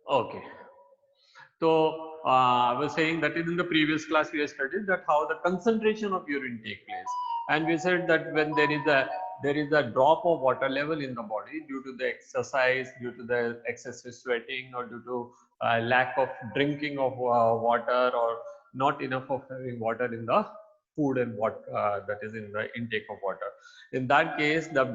Okay. So I was saying that in the previous class we have studied that how the concentration of urine take place, and we said that when there is a drop of water level in the body due to the exercise, due to the excessive sweating, or due to lack of drinking of water, or not enough of having water in the food and what that is in the intake of water. In that case, the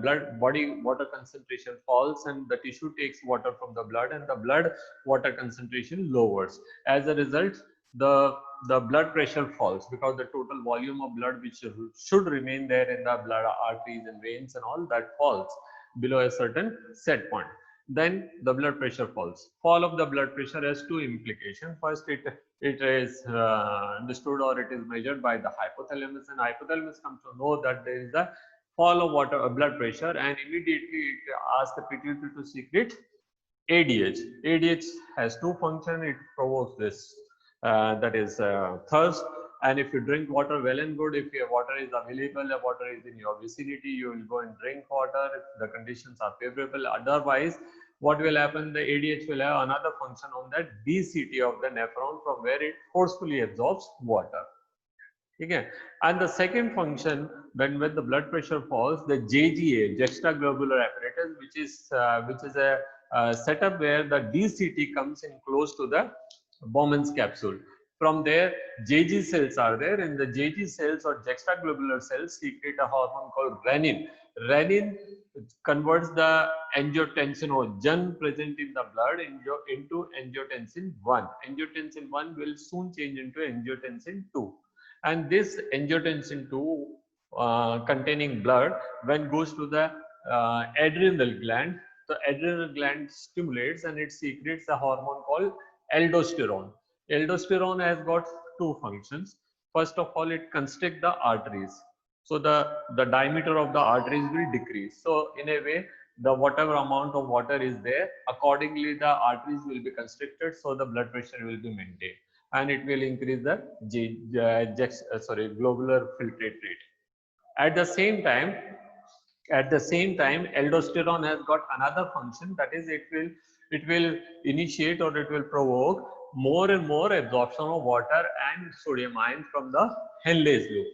body water concentration falls, and the tissue takes water from the blood, and the blood water concentration lowers. As a result, the blood pressure falls, because the total volume of blood which should remain there in the blood arteries and veins and all that falls below a certain set point. Then the blood pressure falls. Fall of the blood pressure has two implications. First, it is understood, or it is measured by the hypothalamus, and hypothalamus comes to know that there is a fall of blood pressure, and immediately it asks the pituitary to secrete ADH. ADH has two functions. It provokes this, that is thirst. And if you drink water, well and good. If your water is available, the water is in your vicinity, you will go and drink water if the conditions are favorable. Otherwise, what will happen? The ADH will have another function on that DCT of the nephron, from where it forcefully absorbs water. Okay. And the second function, when the blood pressure falls, the JGA, juxtaglobular apparatus, which is a setup where the DCT comes in close to the Bowman's capsule. From there, JG cells are there, and the JG cells or juxtaglobular cells secrete a hormone called renin. Renin converts the angiotensin or JAN present in the blood into angiotensin 1. Angiotensin 1 will soon change into angiotensin 2, and this angiotensin 2 containing blood, when goes to the adrenal gland, the adrenal gland stimulates and it secretes a hormone called aldosterone. Aldosterone has got two functions. First of all, it constricts the arteries, so the diameter of the arteries will decrease. So in a way, the whatever amount of water is there, accordingly the arteries will be constricted, so the blood pressure will be maintained, and it will increase the globular filtrate rate. At the same time, aldosterone has got another function, that is it will initiate, or it will provoke more and more absorption of water and sodium ions from the Henle's loop.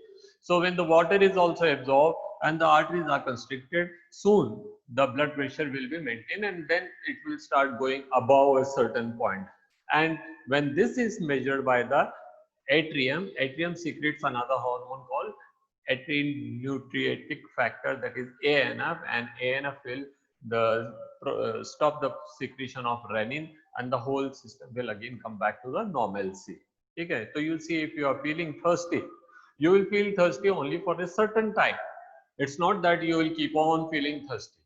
So when the water is also absorbed and the arteries are constricted, soon the blood pressure will be maintained, and then it will start going above a certain point. And when this is measured by the atrium secretes another hormone called atrinucleatic factor, that is ANF, and ANF will stop the secretion of renin, and the whole system will again come back to the normalcy. Okay, so you'll see, if you are feeling thirsty, you will feel thirsty only for a certain time. It's not that you will keep on feeling thirsty.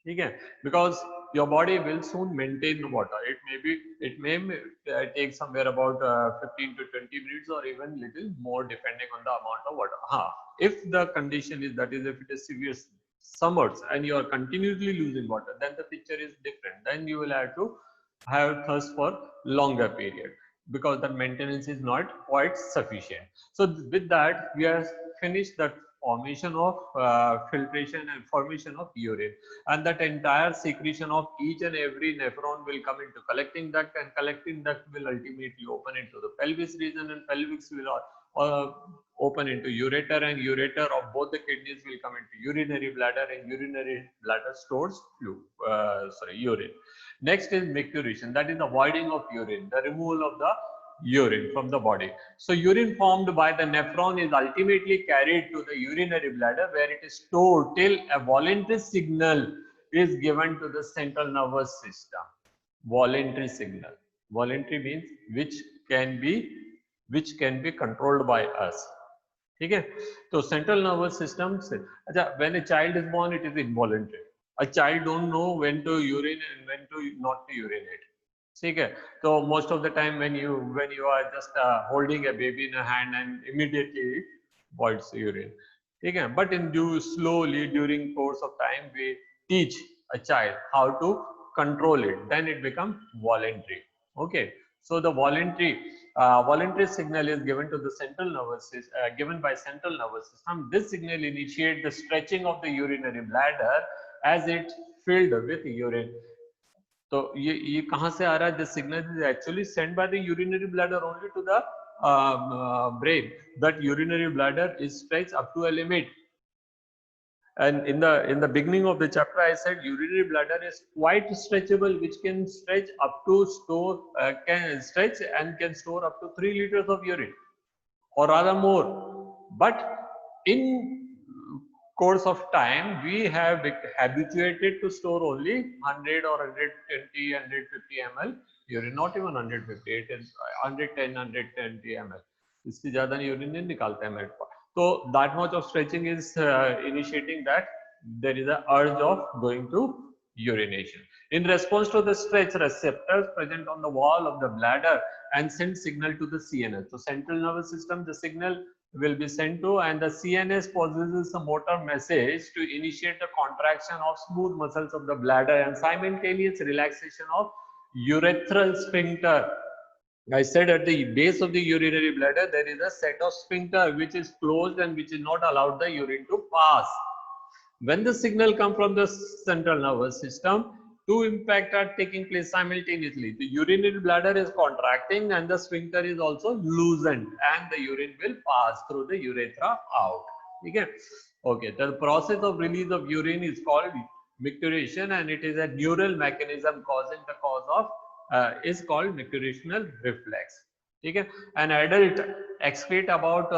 Okay, because your body will soon maintain the water. It may take somewhere about 15 to 20 minutes, or even little more, depending on the amount of water. If the condition is, that is, if it is severe summers and you are continuously losing water, then the picture is different. Then you will have to have thirst for longer period, because the maintenance is not quite sufficient. So with that, we have finished that formation of filtration and formation of urine, and that entire secretion of each and every nephron will come into collecting duct, and collecting duct will ultimately open into the pelvis region, and pelvis will open into ureter, and ureter of both the kidneys will come into urinary bladder, and urinary bladder stores urine. Next is micturition, that is the voiding of urine, the removal of the urine from the body. So urine formed by the nephron is ultimately carried to the urinary bladder, where it is stored till a voluntary signal is given to the central nervous system. Voluntary signal. Voluntary means which can be controlled by us. Okay? So central nervous system, when a child is born, it is involuntary. A child don't know when to urine and when to not to urinate. Okay? So most of the time when you are just holding a baby in a hand, and immediately it voids urine. Okay? But slowly during course of time, we teach a child how to control it. Then it becomes voluntary. Okay? So the voluntary signal is given to the central nervous system, given by central nervous system. This signal initiates the stretching of the urinary bladder as it filled with urine. तो ये कहाँ से आ रहा है? This signal is actually sent by the urinary bladder only to the brain. That urinary bladder is stretched up to a limit. And in the beginning of the chapter, I said urinary bladder is quite stretchable, which can stretch up to can stretch and can store up to 3 liters of urine, or rather more. But in course of time, we have habituated to store only 100 or 120, 150 ml urine, not even 150, it is 110, 120 ml. इससे ज़्यादा urine नहीं निकालते हैं मेरे पास. So that much of stretching is initiating that there is an urge of going to urination. In response to the stretch, receptors present on the wall of the bladder and send signal to the CNS. So central nervous system, the signal will be sent to, and the CNS possesses a motor message to initiate the contraction of smooth muscles of the bladder and simultaneous relaxation of urethral sphincter. I said at the base of the urinary bladder, there is a set of sphincter which is closed and which is not allowed the urine to pass. When the signal comes from the central nervous system, two impacts are taking place simultaneously. The urinary bladder is contracting and the sphincter is also loosened, and the urine will pass through the urethra out. Okay. The process of release of urine is called micturition, and it is a neural mechanism causing the cause of is called micturational reflex. Okay. An adult excrete about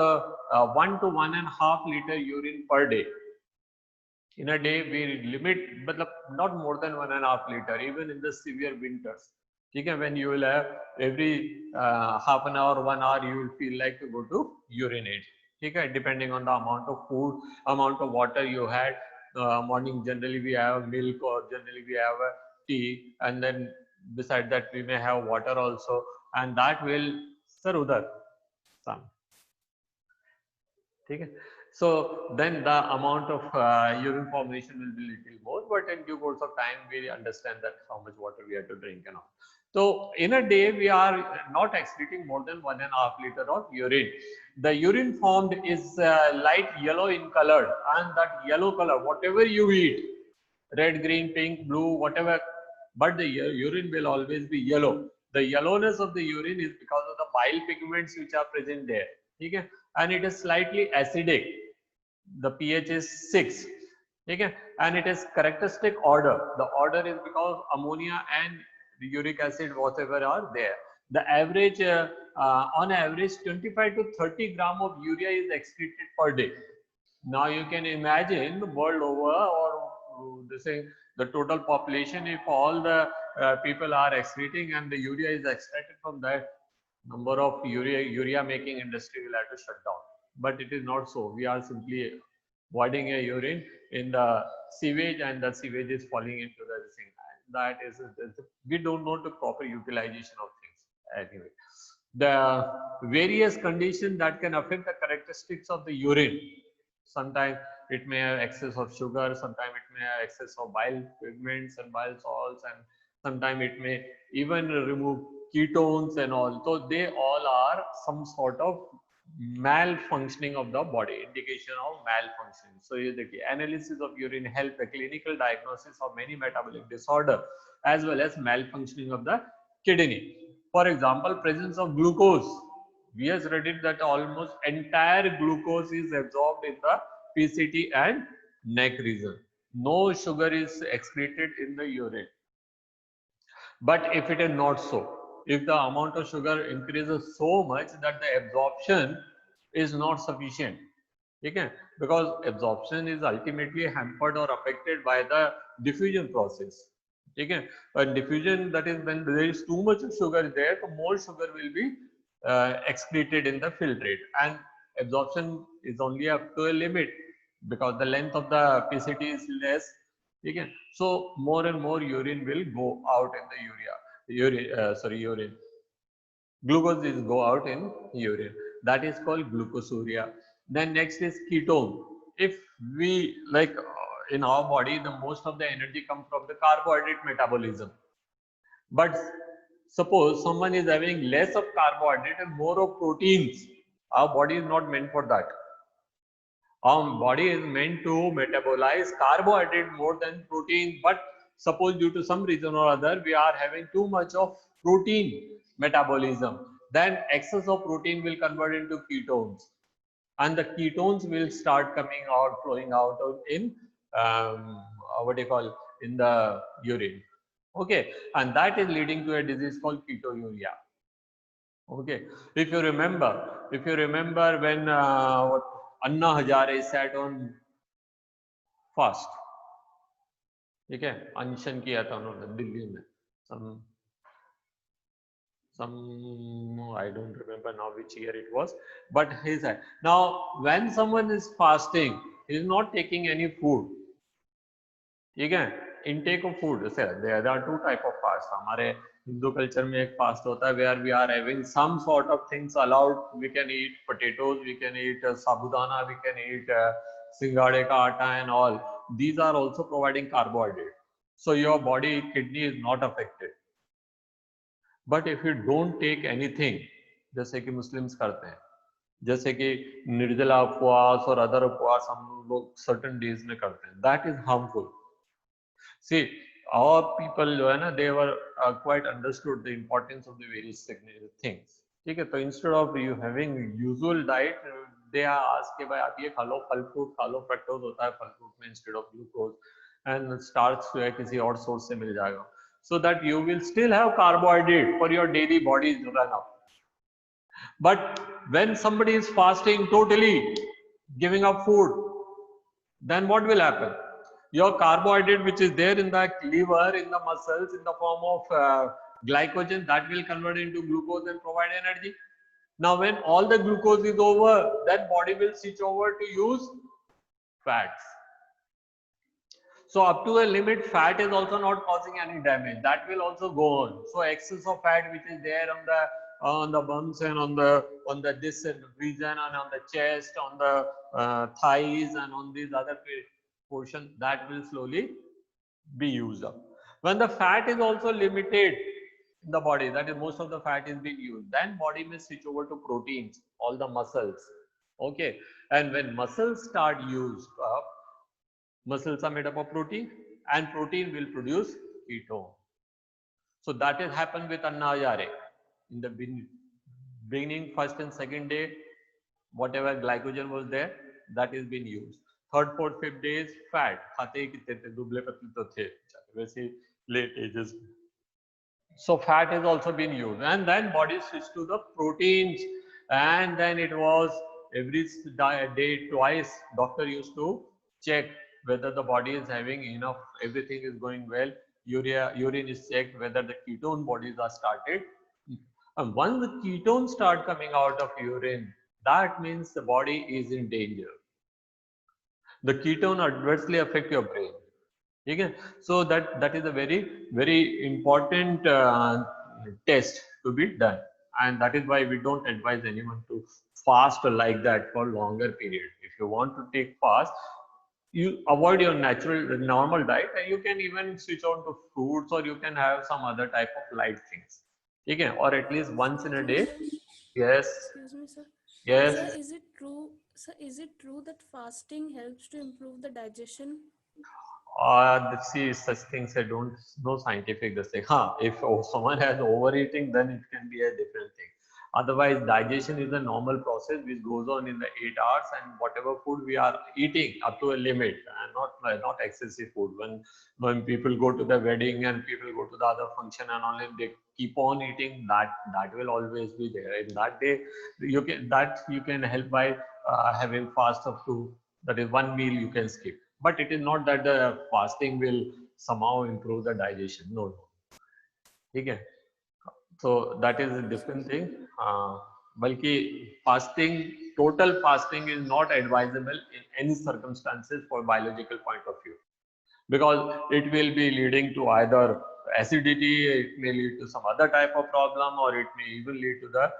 1 to 1.5 liter urine per day. In a day we limit, but not more than 1.5 liter, even in the severe winters. Okay, when you will have every half an hour, 1 hour, you will feel like to go to urinate. Okay, depending on the amount of food, amount of water you had. Morning generally we have milk, or generally we have tea, and then beside that we may have water also, and that will sir udhar some. Okay. So then the amount of urine formation will be little more, but in due course of time we understand that how much water we have to drink and all. So in a day we are not excreting more than 1.5 liter of urine. The urine formed is light yellow in color, and that yellow color, whatever you eat, red, green, pink, blue, whatever, but the urine will always be yellow. The yellowness of the urine is because of the bile pigments which are present there. Okay? And it is slightly acidic. The pH is 6. Okay? And it is characteristic order. The order is because ammonia and uric acid whatever are there. The average, on average, 25 to 30 gram of urea is excreted per day. Now you can imagine the world over, or the total population, if all the people are excreting and the urea is extracted from that, number of urea making industry will have to shut down. But it is not so. We are simply voiding a urine in the sewage, and the sewage is falling into the thing. That is, we don't know the proper utilization of things. Anyway, the various conditions that can affect the characteristics of the urine. Sometimes it may have excess of sugar, sometimes it may have excess of bile pigments and bile salts, and sometimes it may even remove ketones and all. So they all are some sort of malfunctioning of the body, indication of malfunctioning. So the analysis of urine help a clinical diagnosis of many metabolic disorder as well as malfunctioning of the kidney. For example, presence of glucose. We have read it that almost entire glucose is absorbed in the PCT and neck region. No sugar is excreted in the urine. But if it is not so, if the amount of sugar increases so much that the absorption is not sufficient, okay? Because absorption is ultimately hampered or affected by the diffusion process. Okay? And diffusion, that is when there is too much of sugar there, so more sugar will be excreted in the filtrate, and absorption is only up to a limit because the length of the PCT is less. Okay? So more and more urine will go out in the urine. Glucose is go out in urine. That is called glucosuria. Then next is ketone. If we in our body, the most of the energy comes from the carbohydrate metabolism. But suppose someone is having less of carbohydrate and more of proteins, our body is not meant for that. Our body is meant to metabolize carbohydrate more than protein, but suppose due to some reason or other we are having too much of protein metabolism, then excess of protein will convert into ketones, and the ketones will start coming out, flowing out in what do you call, in the urine. Okay, and that is leading to a disease called ketonuria. Okay, if you remember when what Anna Hazare sat on fast, ठीक है, अनशन किया था उन्होंने दिल्ली में, some I don't remember now which year it was, but he said, now when someone is fasting, he is not taking any food, ठीक है, intake of food, there are two type of fast. हमारे Hindu culture में एक fast होता है where we are having some sort of things allowed. We can eat potatoes, we can eat sabudana, we can eat singade ka atta and all. These are also providing carbohydrate, so your body kidney is not affected. But if you don't take anything, जैसे कि Muslims करते हैं, जैसे कि निर्जला उपवास और other उपवास हम लोग certain days में करते हैं, that is harmful. See, our people जो है ना, they were quite understood the importance of the various things. ठीक है, तो instead of you having usual diet, they are asked कि भाई आप ये खा लो, फल फ्रूट खा लो, फ्रक्टोज होता है फल फ्रूट में instead of glucose, and starch जो है किसी और सोर्स से मिल जाएगा, so that you will still have carbohydrate for your daily body to run up. But when somebody is fasting totally, giving up food, then what will happen? Your carbohydrate which is there in the liver, in the muscles, in the form of glycogen, that will convert into glucose and provide energy. Now when all the glucose is over, then body will switch over to use fats. So up to a limit, fat is also not causing any damage, that will also go on. So excess of fat which is there on the bumps and on the this region and on the chest, on the thighs and on these other portion, that will slowly be used up. When the fat is also limited in the body, that is most of the fat is being used, then body may switch over to proteins, all the muscles. Okay, and when muscles start used up, muscles are made up of protein, and protein will produce ketone. So that has happened with Anna Hazare. In the beginning, first and second day, whatever glycogen was there, that is being used. Third, fourth, fifth days, fat. खाते ही कितने थे, दुबले पतले तो थे, वैसे late ages. So fat is also been used, and then body switched to the proteins, and then it was every day twice. Doctor used to check whether the body is having enough, everything is going well. Urine is checked whether the ketone bodies are started. And once the ketones start coming out of urine, that means the body is in danger. The ketone adversely affect your brain. Okay? So that is a very important test to be done, and that is why we don't advise anyone to fast like that for longer period. If you want to take fast, you avoid your normal diet, and you can even switch on to fruits, or you can have some other type of light things. Okay? Or at least once in a day. Yes. Excuse me, sir. Yes. Sir, is it true? Sir, is it true that fasting helps to improve the digestion? See, such things I don't know scientific. They say, if someone has overeating, then it can be a different thing. Otherwise, digestion is a normal process which goes on in the 8 hours, and whatever food we are eating up to a limit, and not excessive food. When people go to the wedding and people go to the other function and only they keep on eating, that will always be there. In that day, you can help by having fast up to, that is one meal you can skip. But it is not that the fasting will somehow improve the digestion. No. Okay. So that is a different thing. Balki fasting, total fasting is not advisable in any circumstances for biological point of view, because it will be leading to either acidity, it may lead to some other type of problem, or it may even lead to the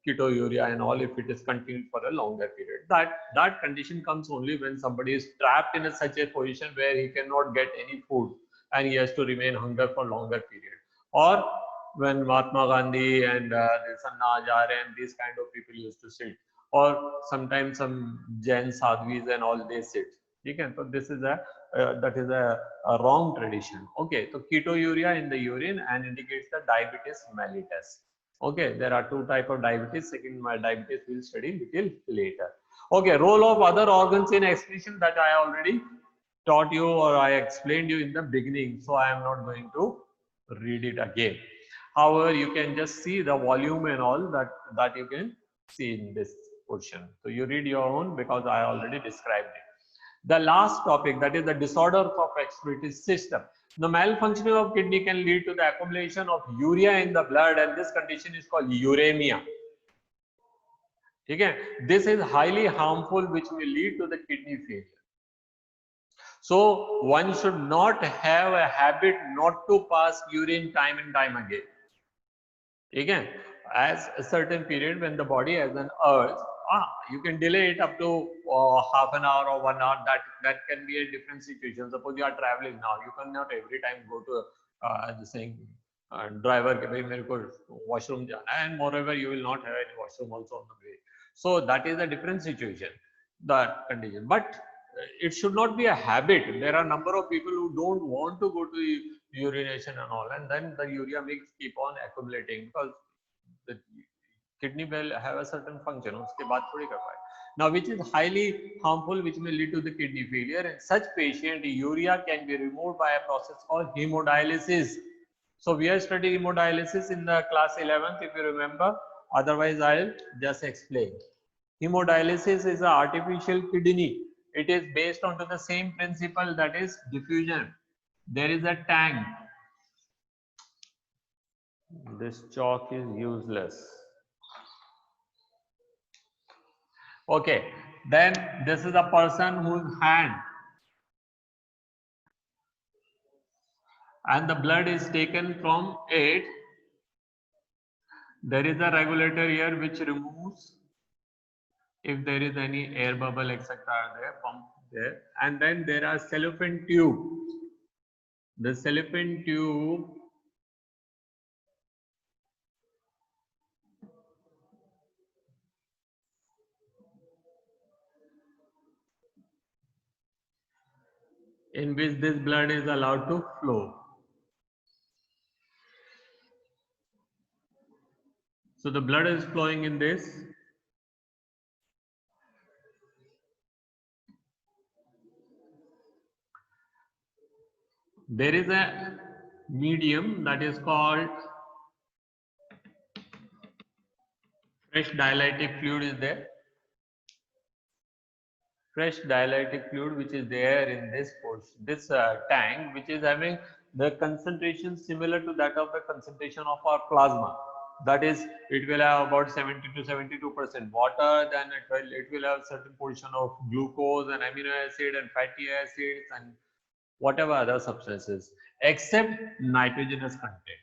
ketonuria and all if it is continued for a longer period. That condition comes only when somebody is trapped in such a position where he cannot get any food and he has to remain hunger for longer period, or when Mahatma Gandhi and Anna Hazare and these kind of people used to sit, or sometimes some Jain sadhvis and all, they sit. ठीक है, so this is that is a wrong tradition. Okay, so ketonuria in the urine and indicates the diabetes mellitus. Okay, there are two type of diabetes. Second, my diabetes we'll study little later. Okay, role of other organs in excretion that I already taught you or I explained you in the beginning. So I am not going to read it again. However, you can just see the volume and all that you can see in this portion. So you read your own because I already described it. The last topic, that is the disorders of excretory system. The malfunctioning of kidney can lead to the accumulation of urea in the blood, and this condition is called uremia. Okay? This is highly harmful, which will lead to the kidney failure. So one should not have a habit not to pass urine time and time again. Again, as a certain period when the body has an urge, you can delay it up to half an hour or 1 hour. That can be a different situation. Suppose you are traveling now, you cannot every time go to the saying driver ke bhai mere ko washroom jana hai, and moreover you will not have any washroom also on the way. So that is a different situation, that condition. But it should not be a habit. There are a number of people who don't want to go to urination and all, and then the urea mix keep on accumulating because the kidney will have a certain function. उसके बाद थोड़ी कर पाए. Now, which is highly harmful, which may lead to the kidney failure. In such patient, urea can be removed by a process called hemodialysis. So we have studied hemodialysis in the class 11th, if you remember. Otherwise, I'll just explain. Hemodialysis is an artificial kidney. It is based on the same principle, that is diffusion. There is a tank. This chalk is useless. Okay, then this is a person whose hand and the blood is taken from it. There is a regulator here which removes if there is any air bubble, etc. there, pump there, and then there are cellophane tube. The cellophane tube in which this blood is allowed to flow. So the blood is flowing in this. There is a medium that is called fresh dialytic fluid is there. Fresh dialytic fluid which is there in this portion, this tank, which is having the concentration similar to that of the concentration of our plasma. That is, it will have about 70 to 72% water, then it will have certain portion of glucose and amino acid and fatty acids and whatever other substances, except nitrogenous content.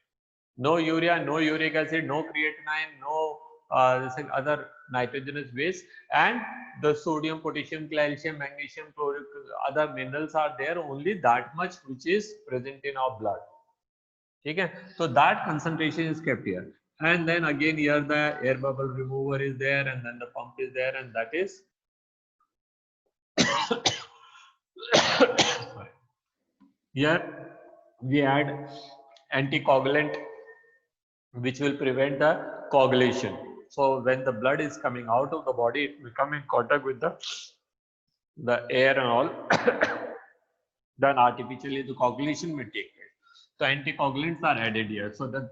No urea, no uric acid, no creatinine, no other nitrogenous waste, and the sodium, potassium, calcium, magnesium, chloric, other minerals are there, only that much which is present in our blood. Okay? So that concentration is kept here. And then again here the air bubble remover is there, and then the pump is there, and that is here we add anticoagulant which will prevent the coagulation. So when the blood is coming out of the body, it will come in contact with the air and all. Then artificially the coagulation may take place. So anticoagulants are added here so that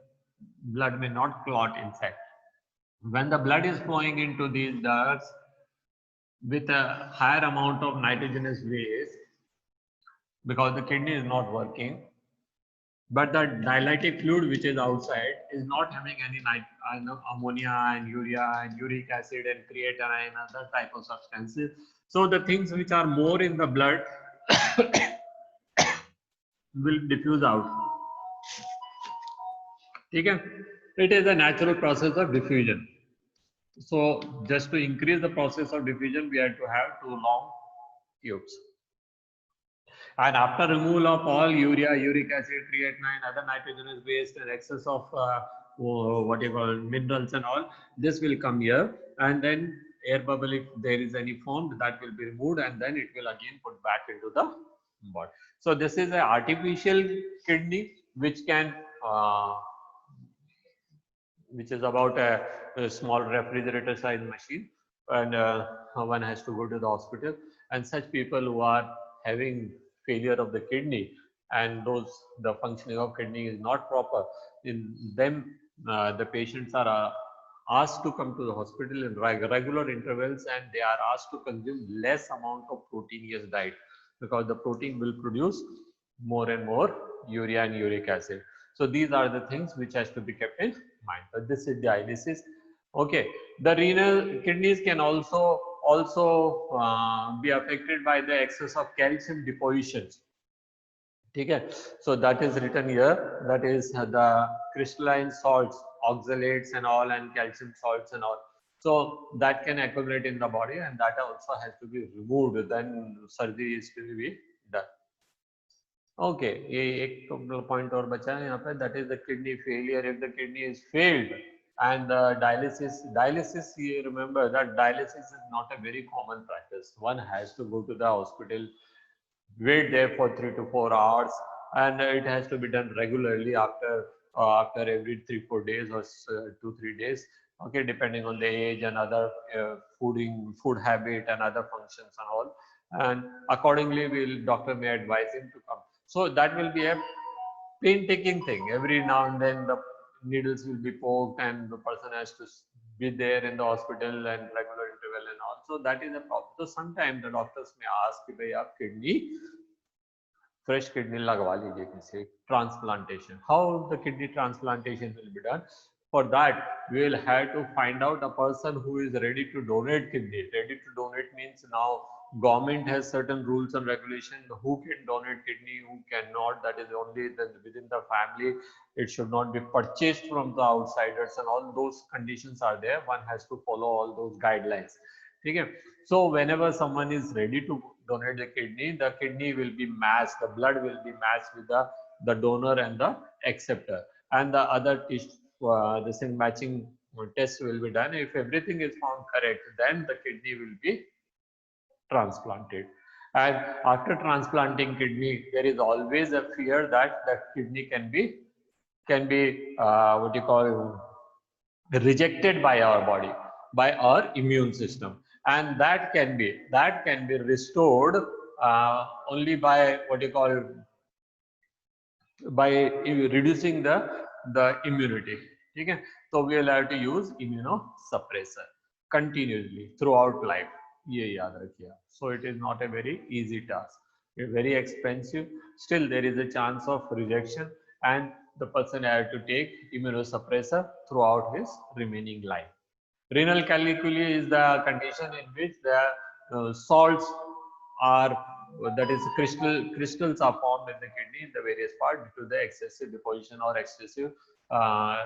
blood may not clot inside. When the blood is flowing into these ducts with a higher amount of nitrogenous waste, because the kidney is not working, but the dialytic fluid which is outside is not having any ammonia and urea and uric acid and creatinine and other type of substances. So the things which are more in the blood will diffuse out. Okay? It is a natural process of diffusion. So just to increase the process of diffusion, we have to have two long tubes. And after removal of all urea, uric acid, creatinine, other nitrogenous waste, and excess of what you call minerals and all, this will come here, and then air bubble, if there is any formed, that will be removed and then it will again put back into the body. So this is an artificial kidney which can which is about a small refrigerator size machine, and one has to go to the hospital, and such people who are having failure of the kidney and those the functioning of kidney is not proper, in them the patients are asked to come to the hospital in regular intervals, and they are asked to consume less amount of proteinous diet, because the protein will produce more and more urea and uric acid. So these are the things which has to be kept in mind. But this is dialysis. Okay, the renal kidneys can also be affected by the excess of calcium depositions. Okay, so that is written here. That is the crystalline salts, oxalates and all, and calcium salts and all. So that can accumulate in the body, and that also has to be removed. Then surgery is to be done. Okay, ये एक point और बचा है यहाँ पे, that is the kidney failure. If the kidney is failed and the dialysis, you remember that dialysis is not a very common practice. One has to go to the hospital, wait there for 3 to 4 hours, and it has to be done regularly after every 3-4 days or 2-3 days. Okay, depending on the age and other food habit and other functions and all, and accordingly doctor may advise him to come. So that will be a painstaking thing. Every now and then the needles will be poked and the person has to be there in the hospital and regular interval and all. So that is a problem. So sometimes the doctors may ask if you have kidney, fresh kidney lagwa lijiye kisi, transplantation. How the kidney transplantation will be done? For that, we will have to find out a person who is ready to donate kidney. Ready to donate means now government has certain rules and regulations who can donate kidney, who cannot. That is only within the family. It should not be purchased from the outsiders, and all those conditions are there. One has to follow all those guidelines. Okay. So whenever someone is ready to donate the kidney will be matched. The blood will be matched with the donor and the acceptor, and the other the same matching test will be done. If everything is found correct, then the kidney will be transplanted. And after transplanting kidney, there is always a fear that the kidney can be what you call rejected by our body, by our immune system, and that can be restored only by what you call by reducing the immunity. Okay, so we will have to use immunosuppressor continuously throughout life. ये याद रखिए. So it is not a very easy task. It's very expensive. Still there is a chance of rejection, and the person has to take immunosuppressor throughout his remaining life. Renal caliculi is the condition in which the salts are, that is crystals are formed in the kidney in the various parts due to the excessive deposition or excessive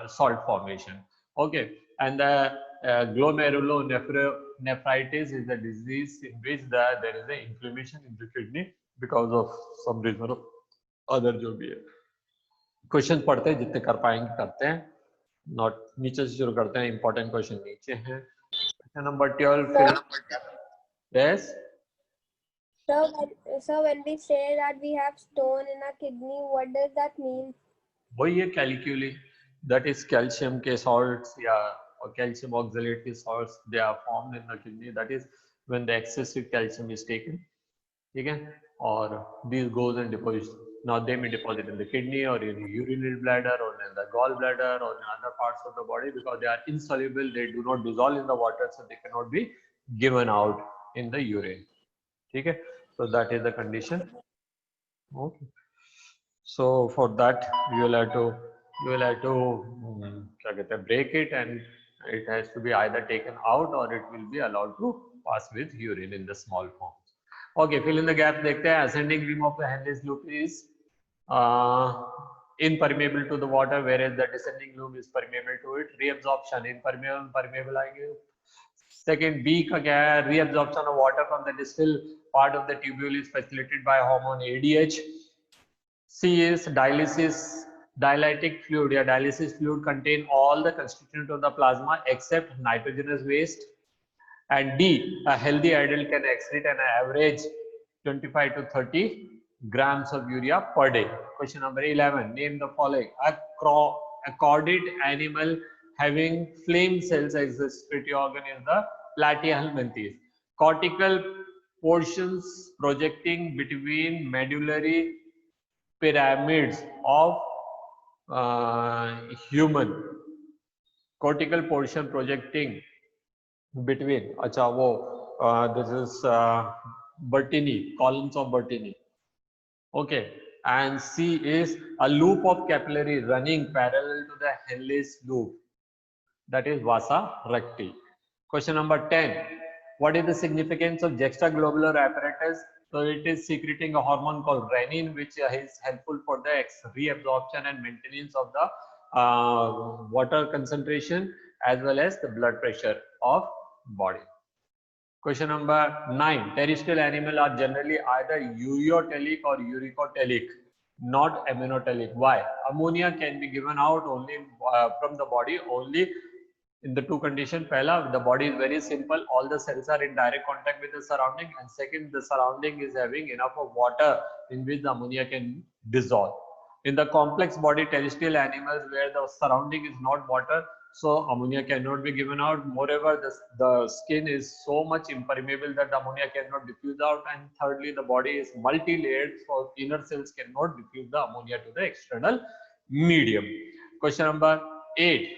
salt formation. Okay, and the glomerulonephritis is the disease in which there is an inflammation in the kidney because of some reason or other. जो भी है question पढ़ते हैं, जितने कर पाएंगे करते हैं, नॉट नीचे से शुरू करते हैं. इंपॉर्टेंट क्वेश्चन नीचे हैं. Question number 12. Yes. So when we say that we have stone in our kidney, what does that mean? वही है caliculi, that is calcium के salts या calcium oxalate के salts, they are formed in the kidney. That is when the excessive calcium is taken. ठीक है, or these goes and deposits. Now they may deposit in the kidney or in the urinary bladder or in the gallbladder or in other parts of the body, because they are insoluble, they do not dissolve in the water, so they cannot be given out in the urine. Okay, so that is the condition. Okay, so for that you will have to क्या कहते हैं, break it, and it has to be either taken out or it will be allowed to pass with urine in the small forms. Okay, fill in the gap. देखते हैं. Ascending rim of the Henle's loop is impermeable to the water, whereas the descending loop is permeable to it. Reabsorption, impermeable, permeable आएंगे. Second, B का क्या है? Reabsorption of water from the distal part of the tubule is facilitated by hormone ADH. C is dialysis. Dialytic fluid, या dialysis fluid contain all the constituents of the plasma except nitrogenous waste. And D, a healthy adult can excrete an average 25 to 30 grams of urea per day. Question number 11, name the following. A cordid animal having flame cells as the excretory organ is the platyhelminthes. Cortical portions projecting between medullary pyramids of human. Cortical portion projecting between, acha wo, this is Bertini, columns of Bertini. Okay, and C is a loop of capillary running parallel to the Henle's loop, that is vasa recti. Question number 10, what is the significance of juxtaglobular apparatus? So it is secreting a hormone called renin, which is helpful for the reabsorption and maintenance of the water concentration as well as the blood pressure of body. Question number 9. Terrestrial animals are generally either urotelic or uricotelic, not ammonotelic. Why? Ammonia can be given out only from the body only in the two conditions. Pehla, the body is very simple. All the cells are in direct contact with the surrounding. And second, the surrounding is having enough of water in which the ammonia can dissolve. In the complex body terrestrial animals where the surrounding is not water, so ammonia cannot be given out. Moreover, the skin is so much impermeable that the ammonia cannot diffuse out. And thirdly, the body is multi-layered, so inner cells cannot diffuse the ammonia to the external medium. Question number 8.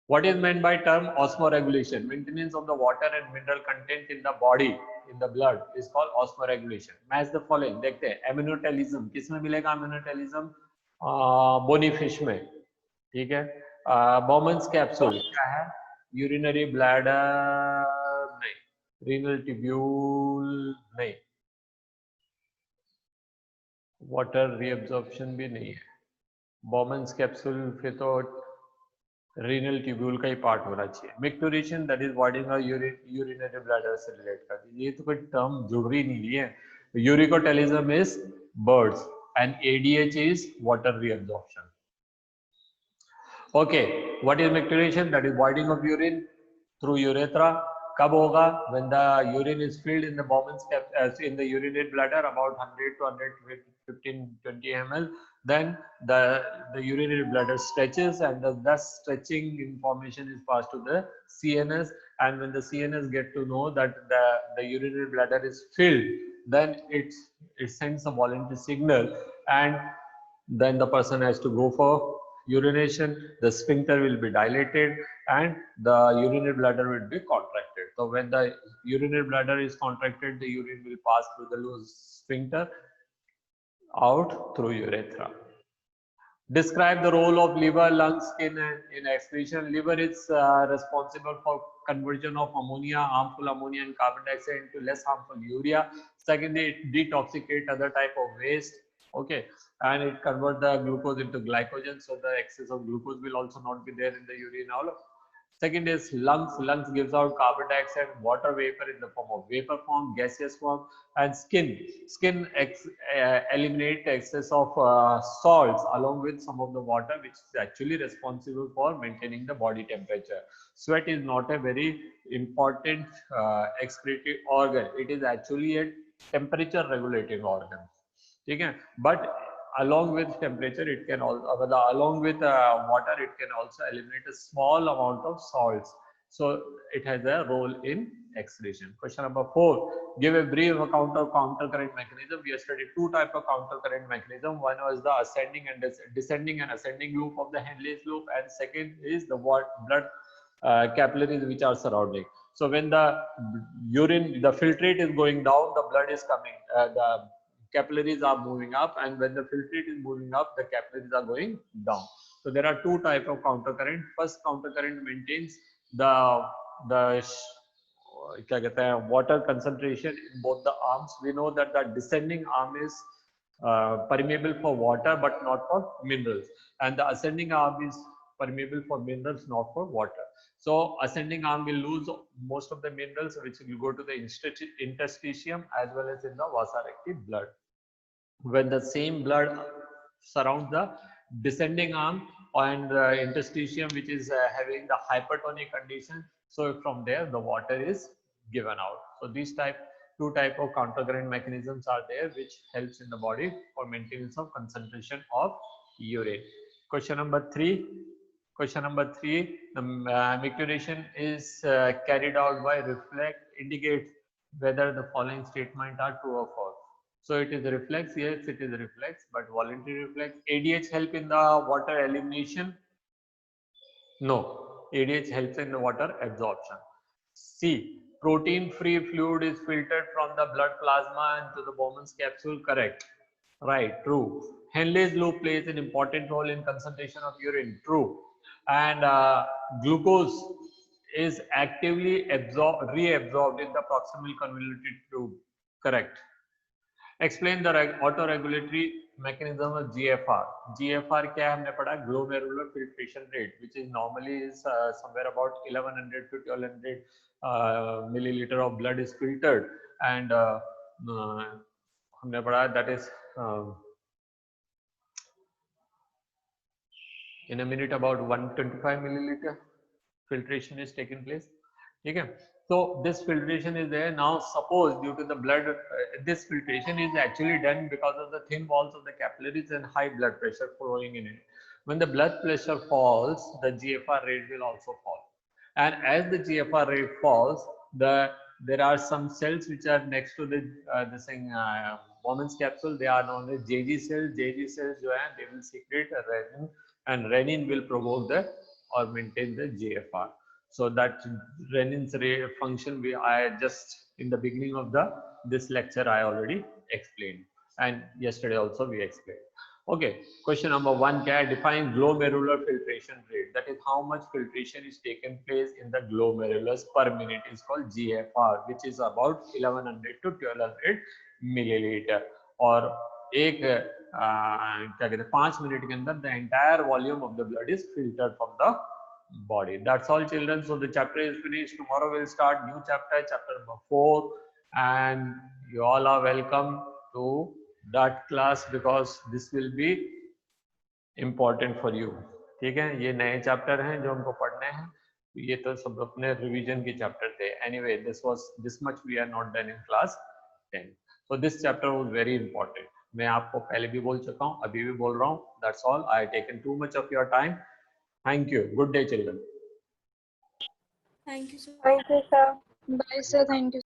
What is meant by term osmoregulation? Maintenance of the water and mineral content in the body, in the blood, is called osmoregulation. Match the following. देखते हैं aminotelism. किसमें मिलेगा aminotelism? Bony fish में. ठीक है. Bowman's capsule क्या है? Urinary bladder नहीं. Renal tubule नहीं. Water reabsorption भी नहीं है. Bowman's capsule फिर तो रीनल ट्यूब्यूल का ही पार्ट होना चाहिए. मिक्टोरेशन दैट इज वाइडिंग और यूरिनरी ब्लैडर से रिलेट करती है. ये तो कोई टर्म जरूरी नहीं है. Uricotelism is birds and ADH is water reabsorption. Okay, what is micturition? That is voiding of urine through urethra. कब होगा? when the urine is filled in the Bowman's in the urinary bladder about 100 to 115-20 ml. Then the urinary bladder stretches, and thus stretching information is passed to the CNS. And when the CNS get to know that the urinary bladder is filled, then it sends a voluntary signal, and then the person has to go for urination. The sphincter will be dilated and the urinary bladder will be contracted. So when the urinary bladder is contracted, the urine will pass through the loose sphincter out through urethra. Describe the role of liver, lungs, skin in excretion. Liver is responsible for conversion of ammonia, harmful ammonia and carbon dioxide into less harmful urea. Secondly, it detoxicates other type of waste. Okay, and it converts the glucose into glycogen, so the excess of glucose will also not be there in the urine. Second is lungs. Lungs gives out carbon dioxide, water vapor in the form of vapor form, gaseous form. And skin. Skin eliminate excess of salts along with some of the water, which is actually responsible for maintaining the body temperature. Sweat is not a very important excretory organ. It is actually a temperature regulating organ. Okay? But along with temperature, it can also, along with water, it can also eliminate a small amount of salts. So it has a role in excretion. Question number 4. Give a brief account of countercurrent mechanism. We have studied two types of countercurrent mechanism. One was the ascending and descending and ascending loop of the Henle's loop, and second is the blood capillaries which are surrounding. So when the urine, the filtrate is going down, the blood is coming, the capillaries are moving up, and when the filtrate is moving up, the capillaries are going down. So there are two types of countercurrent. First countercurrent maintains the water concentration in both the arms. We know that the descending arm is permeable for water but not for minerals, and the ascending arm is permeable for minerals, not for water. So ascending arm will lose most of the minerals, which will go to the interstitium as well as in the vasa recti blood. When the same blood surrounds the descending arm and the interstitium, which is having the hypertonic condition, So from there the water is given out. So these two type of counter current mechanisms are there which helps in the body for maintenance of concentration of urine. Question number 3. Question number 3, the micturition is carried out by reflex. Indicate whether the following statement are true or false. So it is a reflex. Yes, it is a reflex, but voluntary reflex. ADH help in the water elimination? No. ADH helps in the water absorption. C. Protein-free fluid is filtered from the blood plasma into the Bowman's capsule. Correct. Right. True. Henle's loop plays an important role in concentration of urine. True. And glucose is actively reabsorbed in the proximal convoluted tube. Correct. Explain the autoregulatory mechanism of GFR. GFR क्या है हमने पढ़ा? Glomerular filtration rate, which is normally is somewhere about 1100 to 1200 milliliter of blood is filtered, and हमने पढ़ा that is in a minute about 125 milliliter filtration is taking place. Okay, so this filtration is there. Now suppose due to the blood, this filtration is actually done because of the thin walls of the capillaries and high blood pressure flowing in it. When the blood pressure falls, the GFR rate will also fall, and as the GFR rate falls, there are some cells which are next to the this thing Bowman's capsule. They are known as JG cells. JG cells जो हैं, they will secrete a renin, and renin will provoke the or maintain the GFR. So that renin's function I just in the beginning of this lecture I already explained, and yesterday also we explained. Okay, question number 1, क्या है? Define glomerular filtration rate. That is how much filtration is taken place in the glomerulus per minute is called GFR, which is about 1100 to 1200 milliliter. और एक क्या कहते हैं 5 minute के अंदर the entire volume of the blood is filtered from the body. That's all, children. So the chapter is finished. Tomorrow we'll start new chapter, chapter number 4, and you all are welcome to that class because this will be important for you. ठीक है, ये नए chapter हैं जो हमको पढ़ने हैं. ये तो सब अपने रिवीजन के चैप्टर थे. Anyway, this much we are not done in class 10. So this chapter was very important. मैं आपको पहले भी बोल चुका हूँ, अभी भी बोल रहा हूँ. That's all. I taken too much of your time. Thank you. Good day, children. Thank you, sir. Thank you, sir. Bye, sir. Thank you.